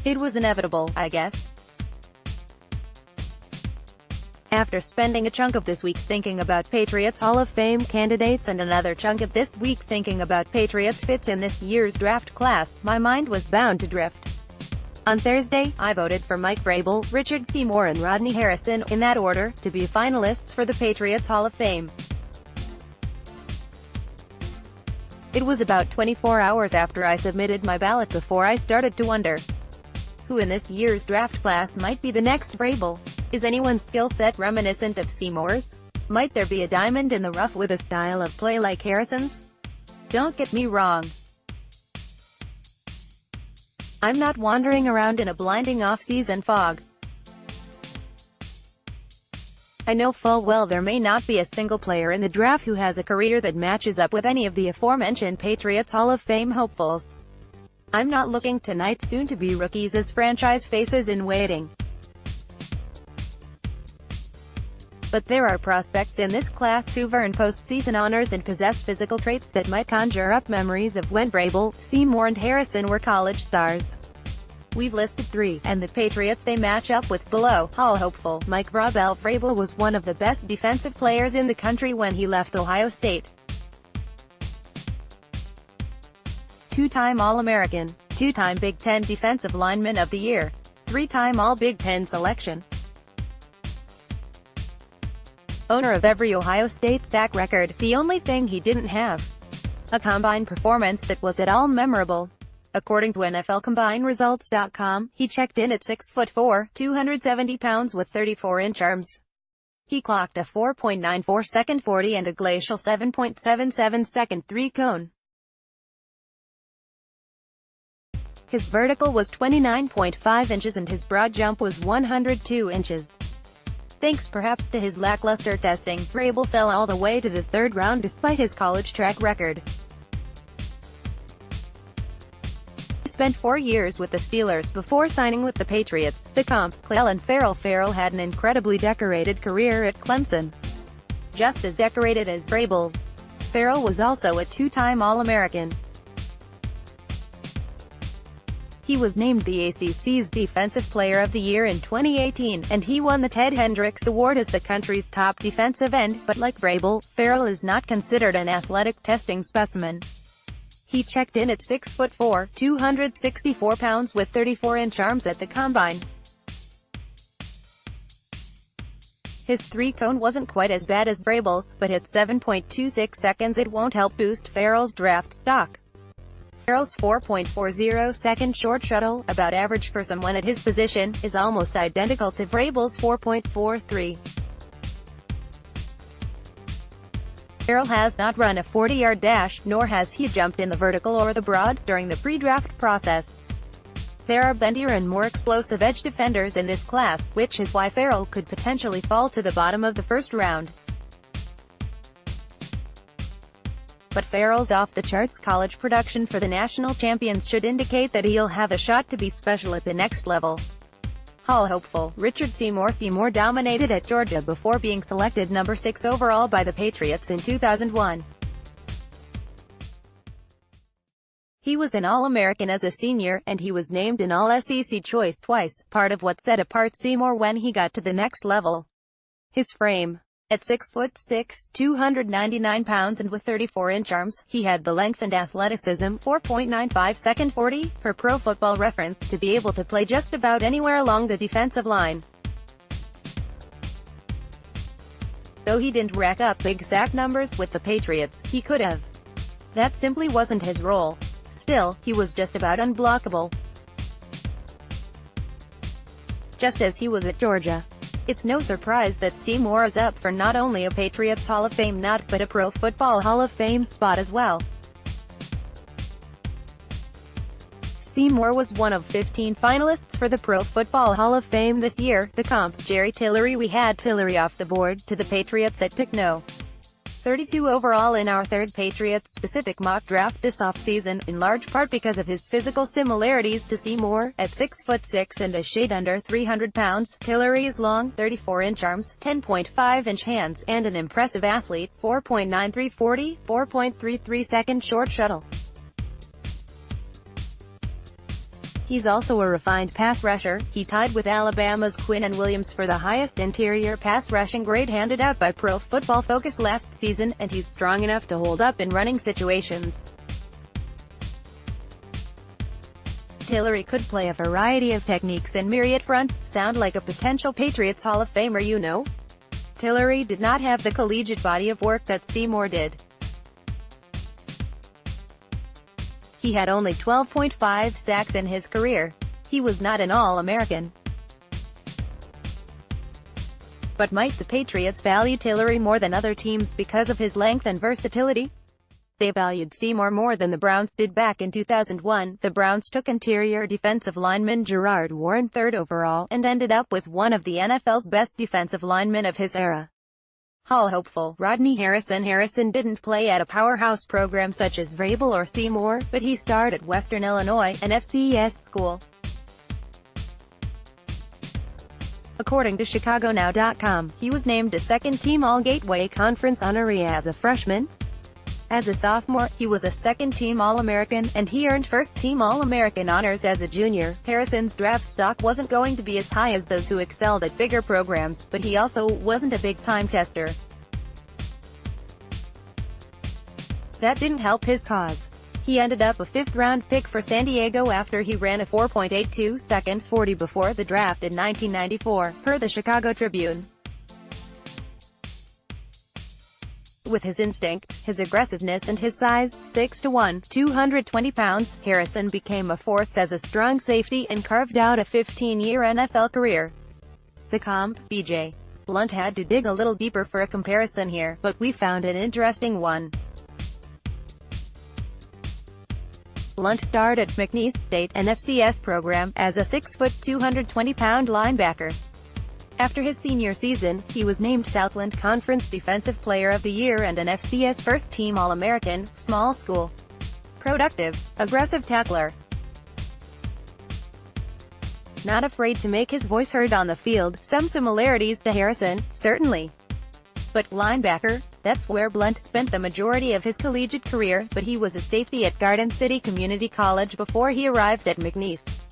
It was inevitable, I guess. After spending a chunk of this week thinking about Patriots Hall of Fame candidates and another chunk of this week thinking about Patriots fits in this year's draft class, my mind was bound to drift. On Thursday, I voted for Mike Vrabel, Richard Seymour and Rodney Harrison, in that order, to be finalists for the Patriots Hall of Fame. It was about 24 hours after I submitted my ballot before I started to wonder who in this year's draft class might be the next Vrabel. Is anyone's skill set reminiscent of Seymour's? Might there be a diamond in the rough with a style of play like Harrison's? Don't get me wrong. I'm not wandering around in a blinding off-season fog. I know full well there may not be a single player in the draft who has a career that matches up with any of the aforementioned Patriots Hall of Fame hopefuls. I'm not looking to knight soon-to-be rookies as franchise faces in waiting. But there are prospects in this class who've earned postseason honors and possess physical traits that might conjure up memories of when Vrabel, Seymour and Harrison were college stars. We've listed 3, and the Patriots they match up with below. Hall hopeful, Mike Vrabel. Vrabel was one of the best defensive players in the country when he left Ohio State. Two-time All-American, two-time Big Ten Defensive Lineman of the Year, three-time All-Big Ten selection. Owner of every Ohio State sack record, the only thing he didn't have: a combine performance that was at all memorable. According to NFLCombineResults.com, he checked in at 6'4", 270 pounds with 34-inch arms. He clocked a 4.94 second 40 and a glacial 7.77 second 3 cone. His vertical was 29.5 inches and his broad jump was 102 inches. Thanks perhaps to his lackluster testing, Vrabel fell all the way to the 3rd round despite his college track record. He spent 4 years with the Steelers before signing with the Patriots. The comp, Clelin Ferrell. Ferrell had an incredibly decorated career at Clemson. Just as decorated as Vrabel's. Ferrell was also a two-time All-American. He was named the ACC's Defensive Player of the Year in 2018, and he won the Ted Hendricks Award as the country's top defensive end, but like Vrabel, Ferrell is not considered an athletic testing specimen. He checked in at 6'4", 264 pounds with 34-inch arms at the combine. His 3-cone wasn't quite as bad as Vrabel's, but at 7.26 seconds it won't help boost Ferrell's draft stock. Ferrell's 4.40 second short shuttle, about average for someone at his position, is almost identical to Vrabel's 4.43. Ferrell has not run a 40-yard dash, nor has he jumped in the vertical or the broad, during the pre-draft process. There are bendier and more explosive edge defenders in this class, which is why Ferrell could potentially fall to the bottom of the 1st round. But Ferrell's off-the-charts college production for the national champions should indicate that he'll have a shot to be special at the next level. Hall hopeful, Richard Seymour. Seymour dominated at Georgia before being selected number 6 overall by the Patriots in 2001. He was an All-American as a senior, and he was named an All-SEC choice twice, part of what set apart Seymour when he got to the next level. His frame. At 6'6", 299 pounds and with 34-inch arms, he had the length and athleticism, 4.95 second 40, per Pro Football Reference, to be able to play just about anywhere along the defensive line. Though he didn't rack up big sack numbers with the Patriots, he could have. That simply wasn't his role. Still, he was just about unblockable. Just as he was at Georgia. It's no surprise that Seymour is up for not only a Patriots Hall of Fame nod but a Pro Football Hall of Fame spot as well. Seymour was one of 15 finalists for the Pro Football Hall of Fame this year. The comp, Jerry Tillery. We had Tillery off the board to the Patriots at pick no. 32 overall in our 3rd Patriots-specific mock draft this offseason, in large part because of his physical similarities to Seymour. At 6'6" and a shade under 300 pounds, Tillery is long, 34-inch arms, 10.5-inch hands, and an impressive athlete, 4.93 40, 4.33 second short shuttle. He's also a refined pass rusher. He tied with Alabama's Quinnen Williams for the highest interior pass rushing grade handed out by Pro Football Focus last season, and he's strong enough to hold up in running situations. Tillery could play a variety of techniques and myriad fronts. Sound like a potential Patriots Hall of Famer, you know? Tillery did not have the collegiate body of work that Seymour did. He had only 12.5 sacks in his career. He was not an All-American. But might the Patriots value Tillery more than other teams because of his length and versatility? They valued Seymour more than the Browns did back in 2001. The Browns took interior defensive lineman Gerard Warren third overall, and ended up with one of the NFL's best defensive linemen of his era. Hall hopeful Rodney Harrison. Harrison didn't play at a powerhouse program such as Vrabel or Seymour, but he starred at Western Illinois, an FCS school. According to ChicagoNow.com, he was named a second-team All-Gateway Conference honoree as a freshman. As a sophomore, he was a second-team All-American, and he earned first-team All-American honors as a junior. Harrison's draft stock wasn't going to be as high as those who excelled at bigger programs, but he also wasn't a big-time tester. That didn't help his cause. He ended up a fifth-round pick for San Diego after he ran a 4.82 second 40 before the draft in 1994, per the Chicago Tribune. With his instincts, his aggressiveness and his size, 6'1", 220 pounds, Harrison became a force as a strong safety and carved out a 15-year NFL career. The comp, B.J. Blunt had to dig a little deeper for a comparison here, but we found an interesting one. Blunt starred at McNeese State, an FCS program, as a 6', 220-pound linebacker. After his senior season, he was named Southland Conference Defensive Player of the Year and an FCS first-team All-American. Small school. Productive. Aggressive tackler. Not afraid to make his voice heard on the field. Some similarities to Harrison, certainly. But linebacker? That's where Blunt spent the majority of his collegiate career, but he was a safety at Garden City Community College before he arrived at McNeese.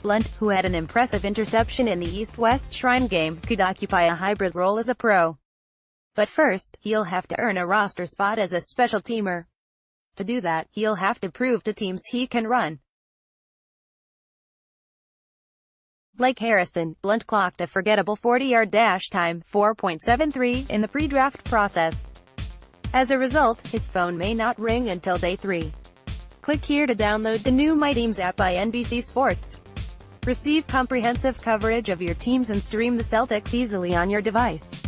Blunt, who had an impressive interception in the East-West Shrine game, could occupy a hybrid role as a pro. But first, he'll have to earn a roster spot as a special teamer. To do that, he'll have to prove to teams he can run. Like Harrison, Blunt clocked a forgettable 40-yard dash time, 4.73, in the pre-draft process. As a result, his phone may not ring until day 3. Click here to download the new My Teams app by NBC Sports. Receive comprehensive coverage of your teams and stream the Celtics easily on your device.